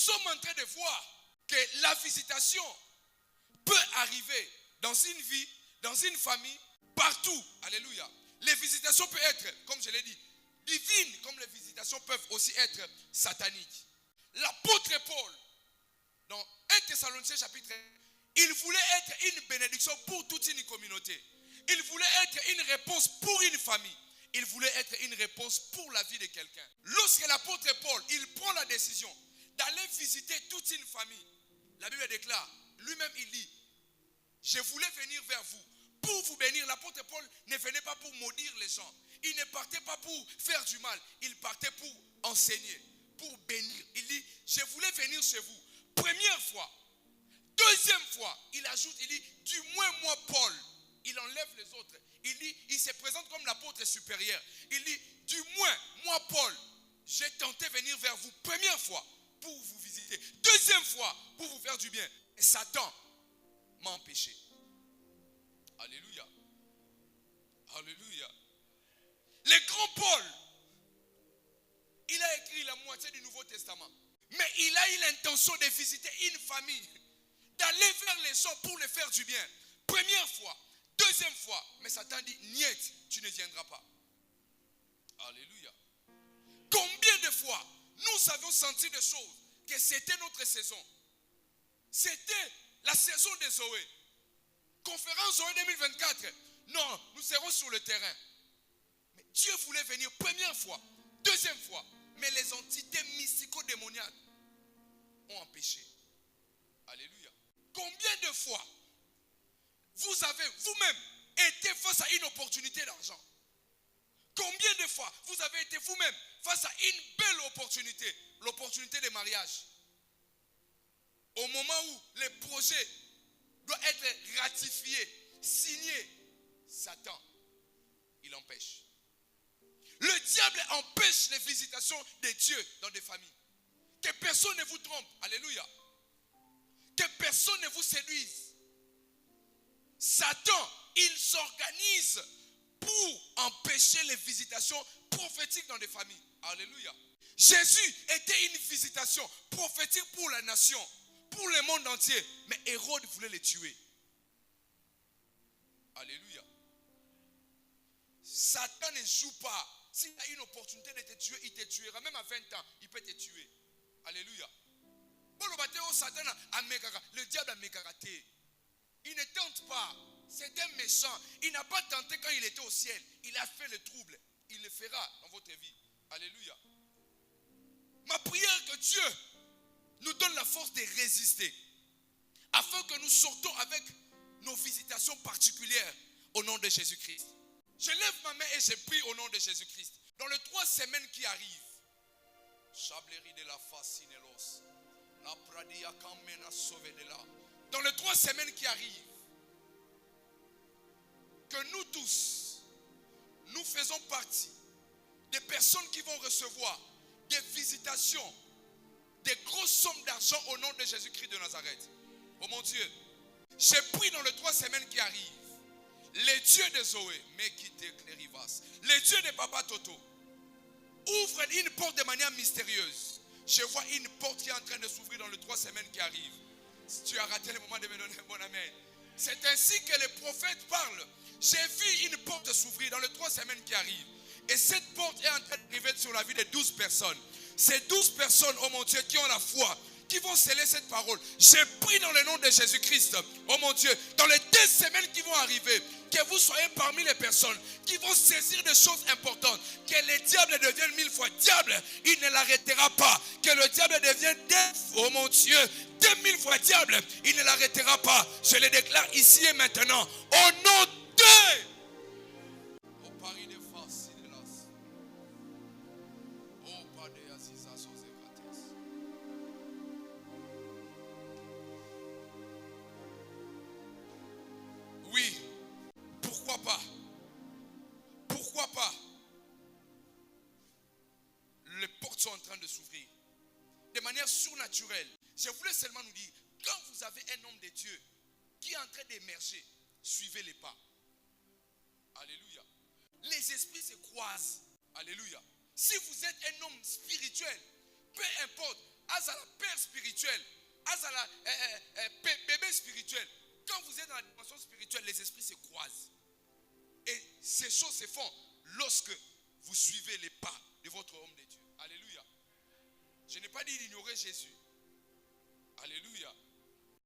sommes en train de voir que la visitation peut arriver dans une vie, dans une famille, partout. Alléluia. Les visitations peuvent être, comme je l'ai dit, divines, comme les visitations peuvent aussi être sataniques. L'apôtre Paul, dans 1 Thessaloniciens chapitre 1, il voulait être une bénédiction pour toute une communauté. Il voulait être une réponse pour une famille. Il voulait être une réponse pour la vie de quelqu'un. Lorsque l'apôtre Paul, il prend la décision d'aller visiter toute une famille, la Bible déclare, lui-même il dit, je voulais venir vers vous pour vous bénir. L'apôtre Paul ne venait pas pour maudire les gens. Il ne partait pas pour faire du mal. Il partait pour enseigner, pour bénir. Il dit, je voulais venir chez vous. Première fois. Deuxième fois, il ajoute, il dit, du moins moi Paul. Il enlève les autres. Il dit, il se présente comme l'apôtre supérieur. Il dit, du moins moi Paul, j'ai tenté venir vers vous. Première fois, pour vous visiter. Deuxième fois, pour vous faire du bien. Et Satan m'a empêché. Alléluia. Alléluia. Le grand Paul, il a écrit la moitié du Nouveau Testament. Mais il a eu l'intention de visiter une famille, d'aller vers les gens pour les faire du bien. Première fois, deuxième fois, mais Satan dit, niet, tu ne viendras pas. Alléluia. Combien de fois nous avons senti des choses, que c'était notre saison. C'était la saison de Zoé. Conférence Zoé 2024. Non, nous serons sur le terrain. Mais Dieu voulait venir première fois, deuxième fois. Mais les entités mystico-démoniaques ont empêché. Alléluia. Combien de fois vous avez vous-même été face à une opportunité d'argent? Combien de fois vous avez été vous-même face à une belle opportunité, l'opportunité de mariage? Au moment où le projet doit être ratifié, signé, Satan, il empêche. Le diable empêche les visitations de Dieu dans des familles. Que personne ne vous trompe. Alléluia. Que personne ne vous séduise. Satan, il s'organise pour empêcher les visitations prophétiques dans des familles. Alléluia. Jésus était une visitation prophétique pour la nation, pour le monde entier. Mais Hérode voulait le tuer. Alléluia. Satan ne joue pas. S'il a une opportunité de te tuer, il te tuera. Même à 20 ans, il peut te tuer. Alléluia. Le diable a mécaraté. Il ne tente pas. C'est un méchant. Il n'a pas tenté quand il était au ciel. Il a fait le trouble. Il le fera dans votre vie. Alléluia. Ma prière que Dieu nous donne la force de résister. Afin que nous sortons avec nos visitations particulières au nom de Jésus-Christ. Je lève ma main et je prie au nom de Jésus-Christ. Dans les 3 semaines qui arrivent, dans les 3 semaines qui arrivent, que nous tous, nous faisons partie des personnes qui vont recevoir des visitations, des grosses sommes d'argent au nom de Jésus-Christ de Nazareth. Oh mon Dieu, je prie dans les 3 semaines qui arrivent, les dieux de Zoé, les dieux de Papa Toto, ouvre une porte de manière mystérieuse. Je vois une porte qui est en train de s'ouvrir dans les 3 semaines qui arrivent. Si tu as raté le moment de me donner un bon amen. C'est ainsi que les prophètes parlent. J'ai vu une porte s'ouvrir dans les 3 semaines qui arrivent. Et cette porte est en train d'arriver sur la vie de 12 personnes. Ces 12 personnes, oh mon Dieu, qui ont la foi, qui vont sceller cette parole. Je prie dans le nom de Jésus-Christ, oh mon Dieu, dans les 2 semaines qui vont arriver, que vous soyez parmi les personnes qui vont saisir des choses importantes. Que le diable devienne 1000 fois diable, il ne l'arrêtera pas. Que le diable devienne, oh mon Dieu, 2000 fois diable, il ne l'arrêtera pas. Je le déclare ici et maintenant, au nom de... Au Paris de force, au Paris de Aziza, oui, pourquoi pas? Pourquoi pas? Les portes sont en train de s'ouvrir de manière surnaturelle. Je voulais seulement nous dire, quand vous avez un homme de Dieu qui est en train d'émerger, suivez les pas. Alléluia. Les esprits se croisent. Alléluia. Si vous êtes un homme spirituel, peu importe, à la père spirituelle, spirituel, bébé spirituel. Quand vous êtes dans la dimension spirituelle, les esprits se croisent. Et ces choses se font lorsque vous suivez les pas de votre homme de Dieu. Alléluia. Je n'ai pas dit d'ignorer Jésus.